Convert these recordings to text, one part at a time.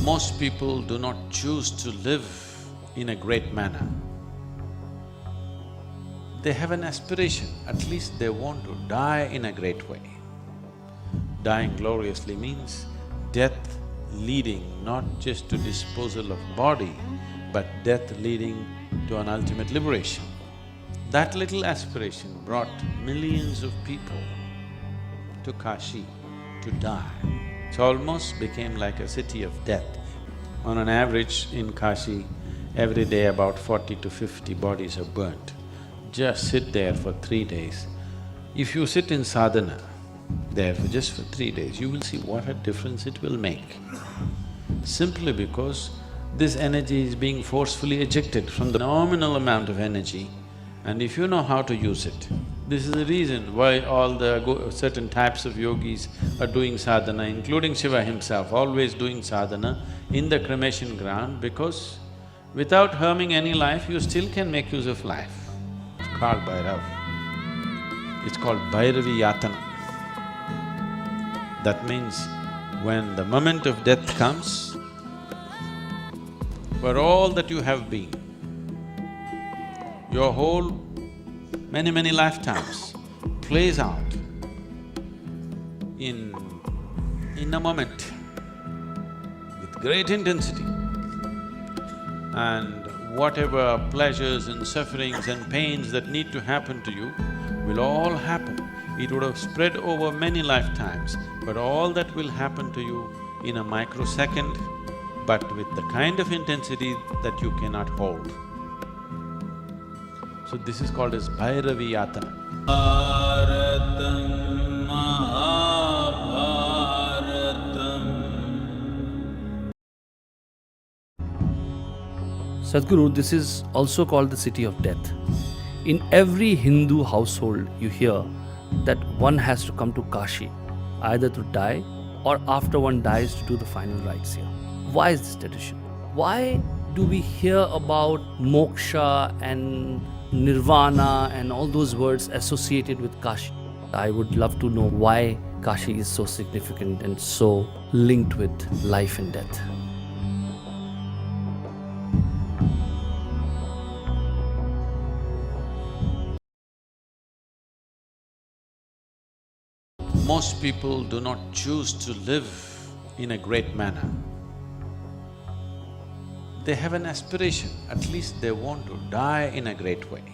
Most people do not choose to live in a great manner. They have an aspiration, at least they want to die in a great way. Dying gloriously means death leading not just to disposal of body, but death leading to an ultimate liberation. That little aspiration brought millions of people to Kashi to die. It almost became like a city of death. On an average in Kashi, every day about 40 to 50 bodies are burnt. Just sit there for 3 days. If you sit in sadhana there just for 3 days, you will see what a difference it will make. Simply because this energy is being forcefully ejected from the nominal amount of energy, and if you know how to use it, this is the reason why all the certain types of yogis are doing sadhana, including Shiva himself, always doing sadhana in the cremation ground, because without harming any life, you still can make use of life. Khalabhairava. It's called Bhairavi Yatana. That means when the moment of death comes, for all that you have been, your whole many lifetimes plays out in a moment with great intensity. And whatever pleasures and sufferings and pains that need to happen to you will all happen. It would have spread over many lifetimes, but all that will happen to you in a microsecond, but with the kind of intensity that you cannot hold. So this is called as Bhairavi Yatana. Sadhguru, this is also called the city of death. In every Hindu household, you hear that one has to come to Kashi, either to die or after one dies to do the final rites here. Why is this tradition? Why do we hear about moksha and nirvana and all those words associated with Kashi? I would love to know why Kashi is so significant and so linked with life and death. Most people do not choose to live in a great manner. They have an aspiration, at least they want to die in a great way.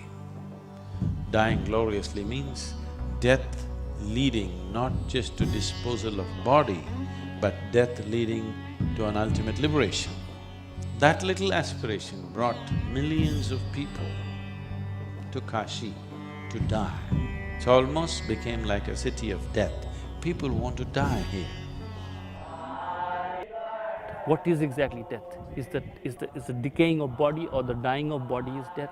Dying gloriously means death leading not just to disposal of body, but death leading to an ultimate liberation. That little aspiration brought millions of people to Kashi to die. It almost became like a city of death. People want to die here. What is exactly death? Is the decaying of body or the dying of body is death?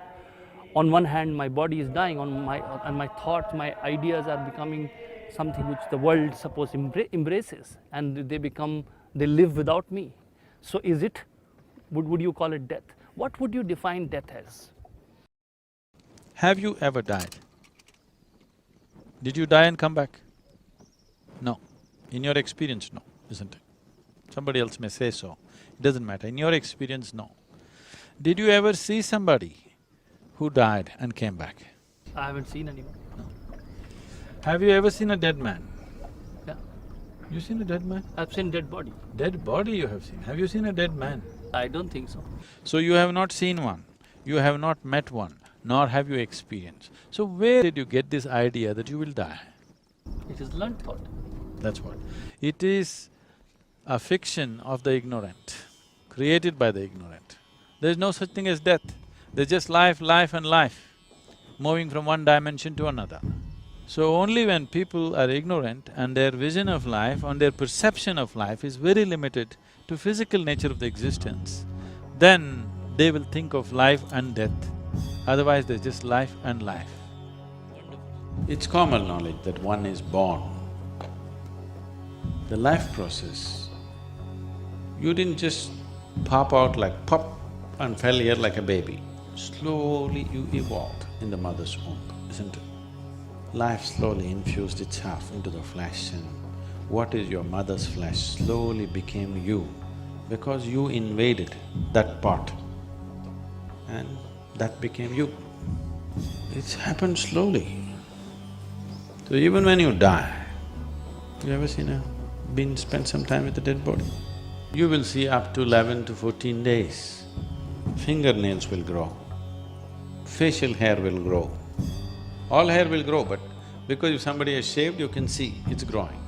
On one hand, my body is dying, and my thoughts, my ideas are becoming something which the world suppose embraces, and they live without me. So is it, would you call it death? What would you define death as? Have you ever died? Did you die and come back? No. In your experience, no, isn't it? Somebody else may say so, it doesn't matter. In your experience, no. Did you ever see somebody who died and came back? I haven't seen anyone. No. Have you ever seen a dead man? Yeah. You seen a dead man? I've seen dead body. Dead body you have seen. Have you seen a dead man? I don't think so. So you have not seen one, you have not met one, nor have you experienced. So where did you get this idea that you will die? It is learned thought. That's what. It is a fiction of the ignorant, created by the ignorant. There's no such thing as death. There's just life, life and life, moving from one dimension to another. So only when people are ignorant and their vision of life and their perception of life is very limited to physical nature of the existence, then they will think of life and death. Otherwise, there's just life and life. It's common knowledge that one is born. The life process, you didn't just pop out like pop and fell here like a baby. Slowly you evolved in the mother's womb, isn't it? Life slowly infused itself into the flesh, and what is your mother's flesh slowly became you. because you invaded that pot and that became you. It's happened slowly. So even when you die, you ever spent some time with a dead body? You will see up to 11 to 14 days, fingernails will grow, facial hair will grow. All hair will grow, but because if somebody has shaved, you can see it's growing.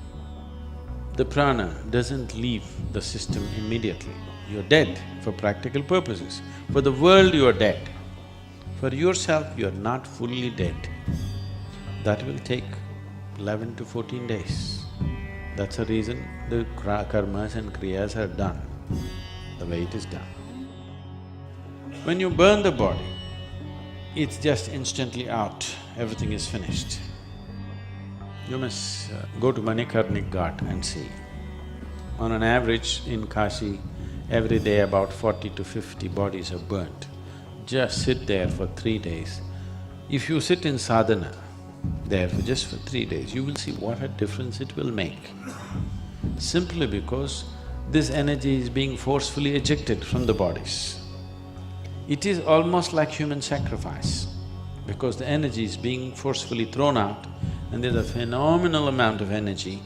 The prana doesn't leave the system immediately. You're dead for practical purposes. For the world, you are dead. For yourself, you're not fully dead. That will take 11 to 14 days. That's the reason the karmas and kriyas are done the way it is done. When you burn the body, it's just instantly out, everything is finished. You must go to Manikarnik Ghat and see. On an average in Kashi, every day about 40 to 50 bodies are burnt. Just sit there for 3 days. If you sit in sadhana there for just for 3 days, you will see what a difference it will make. Simply because this energy is being forcefully ejected from the bodies. It is almost like human sacrifice, because the energy is being forcefully thrown out and there's a phenomenal amount of energy,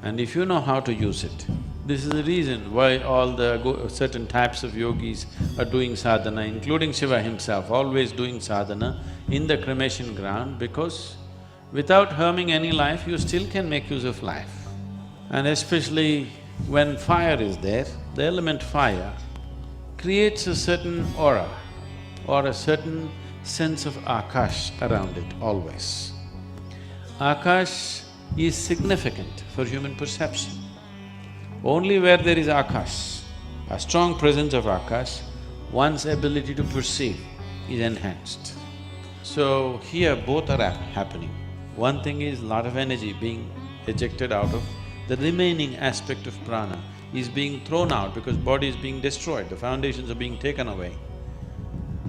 and if you know how to use it, this is the reason why all the certain types of yogis are doing sadhana, including Shiva himself, always doing sadhana in the cremation ground, because without harming any life, you still can make use of life. And especially when fire is there, the element fire creates a certain aura or a certain sense of akash around it always. Akash is significant for human perception. Only where there is akash, a strong presence of akash, one's ability to perceive is enhanced. So here both are happening. One thing is lot of energy being ejected out of the remaining aspect of prana is being thrown out because body is being destroyed, the foundations are being taken away.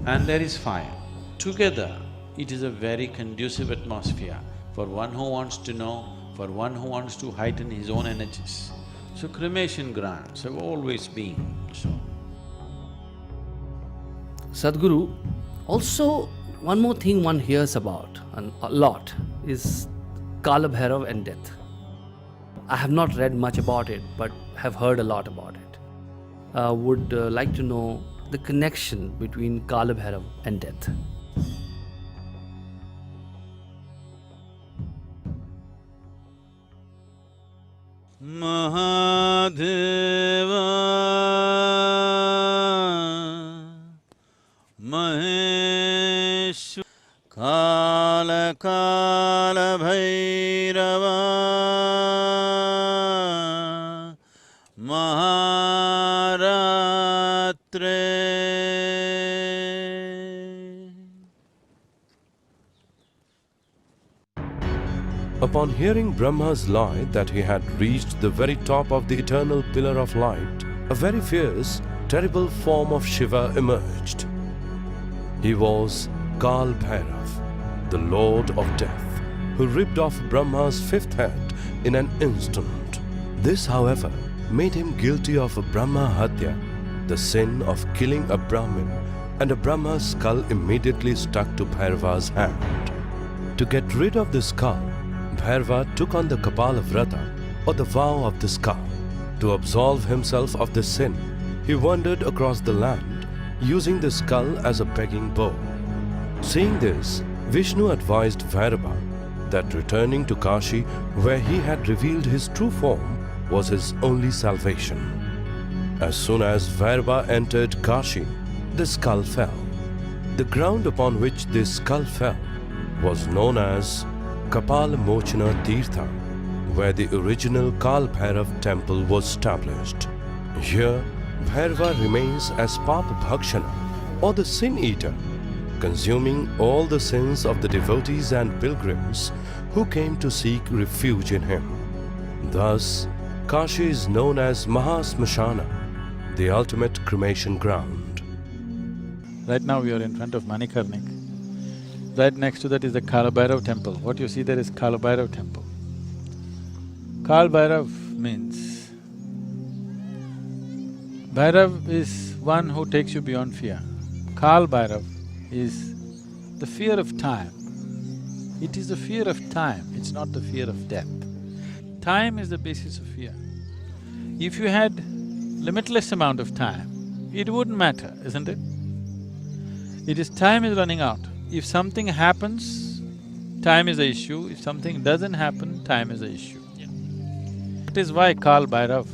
And there is fire. Together, it is a very conducive atmosphere for one who wants to know, for one who wants to heighten his own energies. So cremation grounds have always been so. Sadhguru, also one more thing one hears about and a lot is Khalabhairava and death. I have not read much about it, but have heard a lot about it. Would like to know the connection between Khalabhairava and death. Mahadeva Mahesh Kala Khalabhairava Maharatre. Upon hearing Brahma's lie that he had reached the very top of the eternal pillar of light, a very fierce, terrible form of Shiva emerged. He was Khalabhairava, the Lord of Death, who ripped off Brahma's 5th head in an instant. This, however, made him guilty of a Brahma Hatya, the sin of killing a Brahmin, and a Brahma's skull immediately stuck to Bhairava's hand. To get rid of the skull, Bhairava took on the Kapala Vrata, or the vow of the skull. To absolve himself of the sin, he wandered across the land, using the skull as a begging bowl. Seeing this, Vishnu advised Bhairava that returning to Kashi, where he had revealed his true form, was his only salvation. As soon as Bhairava entered Kashi, the skull fell. The ground upon which this skull fell was known as Kapala Mochana Tirtha, where the original Khalabhairava temple was established. Here, Bhairava remains as Papa Bhakshana, or the sin eater, consuming all the sins of the devotees and pilgrims who came to seek refuge in him. Thus, Kashi is known as Mahasmashana, the ultimate cremation ground. Right now we are in front of Manikarnik. Right next to that is the Khalabhairava temple. What you see there is Khalabhairava temple. Khalabhairava means Bhairav is one who takes you beyond fear. Khalabhairava is the fear of time. It is the fear of time, it's not the fear of death. Time is the basis of fear. If you had limitless amount of time, it wouldn't matter, isn't it? It is time is running out. If something happens, time is the issue. If something doesn't happen, time is the issue. That is why Khalabhairava,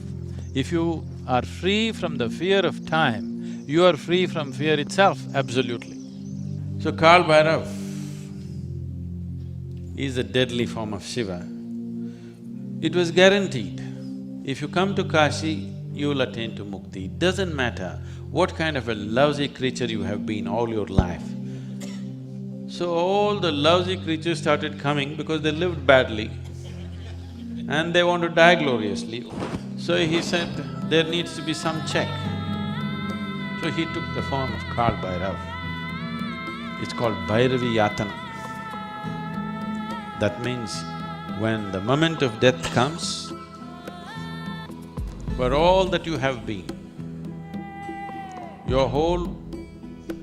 if you are free from the fear of time, you are free from fear itself, absolutely. So Khalabhairava is a deadly form of Shiva. It was guaranteed, if you come to Kashi, you will attain to mukti. It doesn't matter what kind of a lousy creature you have been all your life. So all the lousy creatures started coming because they lived badly and they want to die gloriously. So he said, there needs to be some check. So he took the form of Khalabhairava. It's called Bhairavi Yatana. That means when the moment of death comes, for all that you have been, your whole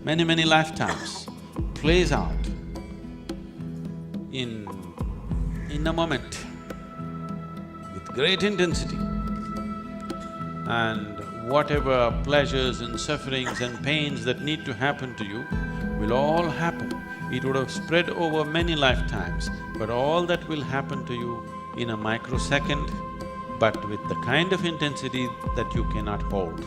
many lifetimes plays out in a moment with great intensity. And whatever pleasures and sufferings and pains that need to happen to you will all happen. It would have spread over many lifetimes, but all that will happen to you in a microsecond, but with the kind of intensity that you cannot hold.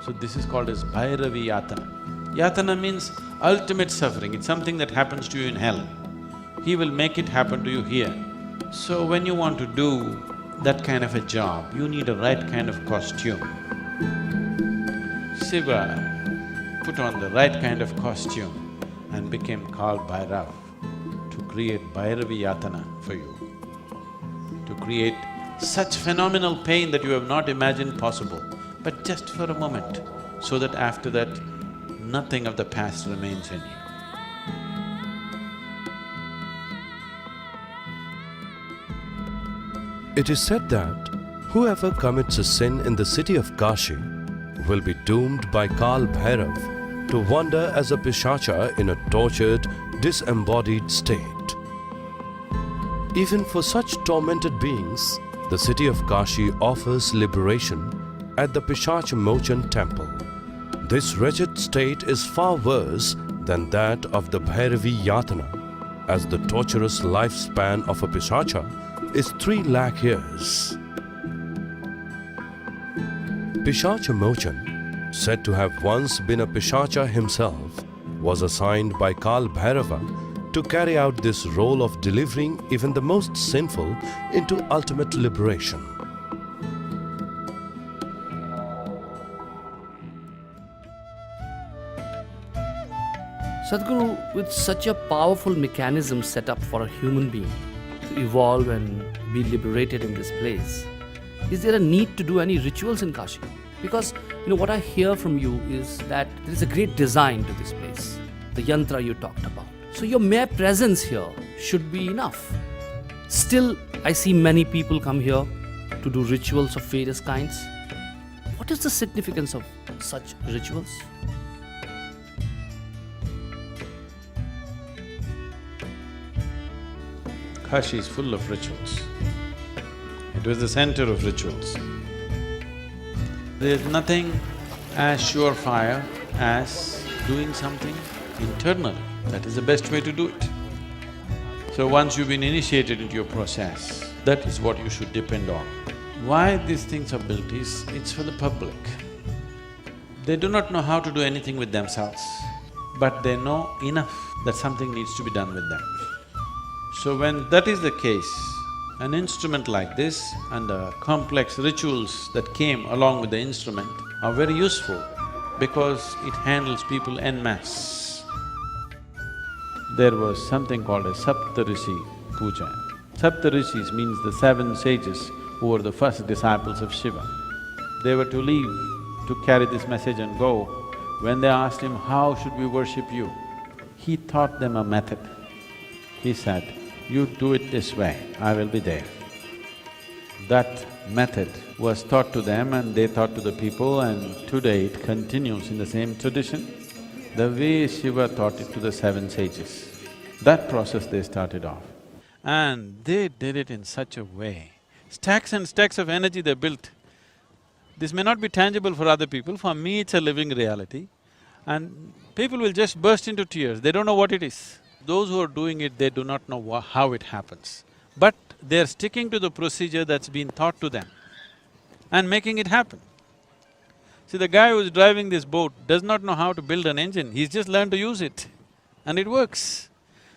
So this is called as Bhairavi Yatana. Yatana means ultimate suffering, it's something that happens to you in hell. He will make it happen to you here. So when you want to do that kind of a job, you need a right kind of costume. Shiva put on the right kind of costume and became Khalabhairava to create Bhairavi Yatana for you, to create such phenomenal pain that you have not imagined possible, but just for a moment, so that after that, nothing of the past remains in you. It is said that whoever commits a sin in the city of Kashi will be doomed by Khalabhairava to wander as a pishacha in a tortured, disembodied state. Even for such tormented beings, the city of Kashi offers liberation at the Pishachmochan temple. This wretched state is far worse than that of the Bhairavi Yatana, as the torturous lifespan of a pishacha is 3 lakh years. Pishachmochan, said to have once been a pishacha himself, was assigned by Khalabhairava to carry out this role of delivering even the most sinful into ultimate liberation. Sadhguru, with such a powerful mechanism set up for a human being to evolve and be liberated in this place, is there a need to do any rituals in Kashi? Because, what I hear from you is that there is a great design to this place, the yantra you talked about. So your mere presence here should be enough. Still, I see many people come here to do rituals of various kinds. What is the significance of such rituals? Kashi is full of rituals. It was the center of rituals. There is nothing as surefire as doing something internally. That is the best way to do it. So once you've been initiated into your process, that is what you should depend on. Why these things are built is, it's for the public. They do not know how to do anything with themselves, but they know enough that something needs to be done with them. So when that is the case, an instrument like this and the complex rituals that came along with the instrument are very useful because it handles people en masse. There was something called a Saptarishi puja. Saptarishis means the 7 sages who were the first disciples of Shiva. They were to leave to carry this message and go. When they asked him, how should we worship you? He taught them a method. He said, you do it this way, I will be there. That method was taught to them and they taught to the people, and today it continues in the same tradition, the way Shiva taught it to the seven sages. That process they started off. And they did it in such a way, stacks and stacks of energy they built. This may not be tangible for other people, for me it's a living reality. And people will just burst into tears, they don't know what it is. Those who are doing it, they do not know how it happens. But they're sticking to the procedure that's been taught to them and making it happen. See, the guy who's driving this boat does not know how to build an engine, he's just learned to use it and it works.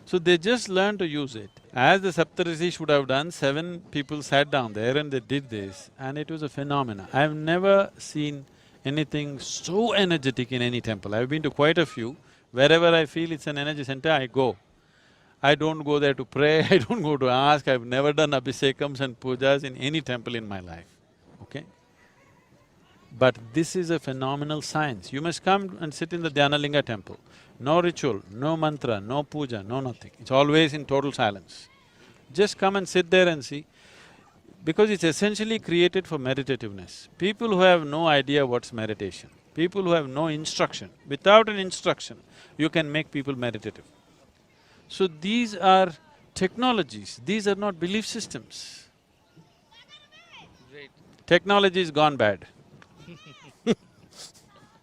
So they just learned to use it. As the Saptarishis would have done, 7 people sat down there and they did this and it was a phenomena. I've never seen anything so energetic in any temple. I've been to quite a few. Wherever I feel it's an energy center, I go. I don't go there to pray, I don't go to ask, I've never done abhisekams and pujas in any temple in my life, okay? But this is a phenomenal science. You must come and sit in the Dhyanalinga temple. No ritual, no mantra, no puja, no nothing. It's always in total silence. Just come and sit there and see, because it's essentially created for meditativeness. People who have no idea what's meditation, people who have no instruction, without an instruction, you can make people meditative. So these are technologies, these are not belief systems. Great. Technology is gone bad.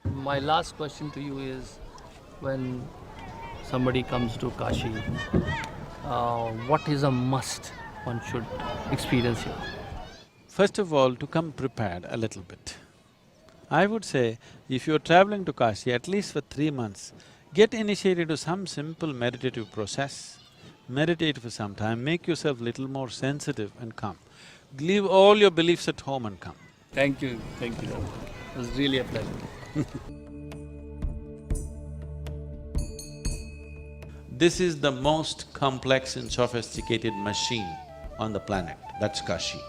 My last question to you is, when somebody comes to Kashi, what is a must one should experience here? First of all, to come prepared a little bit. I would say, if you're traveling to Kashi, at least for 3 months, get initiated to some simple meditative process. Meditate for some time, make yourself little more sensitive and come. Leave all your beliefs at home and come. Thank you, It was really a pleasure. This is the most complex and sophisticated machine on the planet, that's Kashi.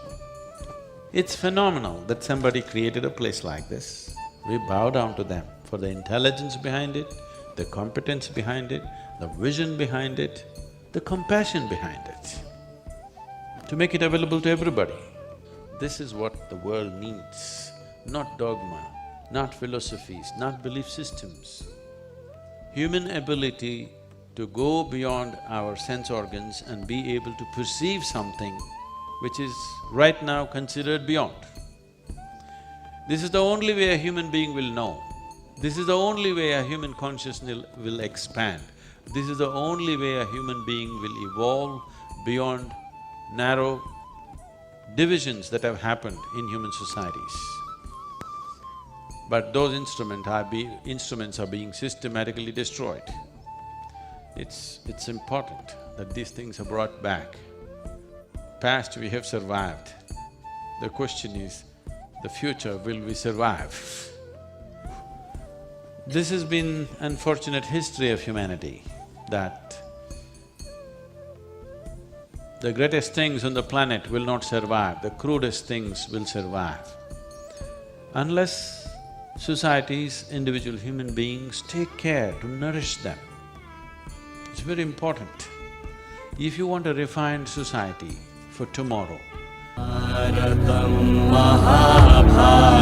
It's phenomenal that somebody created a place like this. We bow down to them for the intelligence behind it, the competence behind it, the vision behind it, the compassion behind it, to make it available to everybody. This is what the world needs, not dogma, not philosophies, not belief systems. Human ability to go beyond our sense organs and be able to perceive something which is right now considered beyond. This is the only way a human being will know. This is the only way a human consciousness will expand. This is the only way a human being will evolve beyond narrow divisions that have happened in human societies. But those instruments are being systematically destroyed. It's important that these things are brought back. Past we have survived. The question is, the future, will we survive? This has been unfortunate history of humanity, that the greatest things on the planet will not survive, the crudest things will survive. Unless societies, individual human beings take care to nourish them. It's very important. If you want a refined society for tomorrow, Bharatam Mahabharatam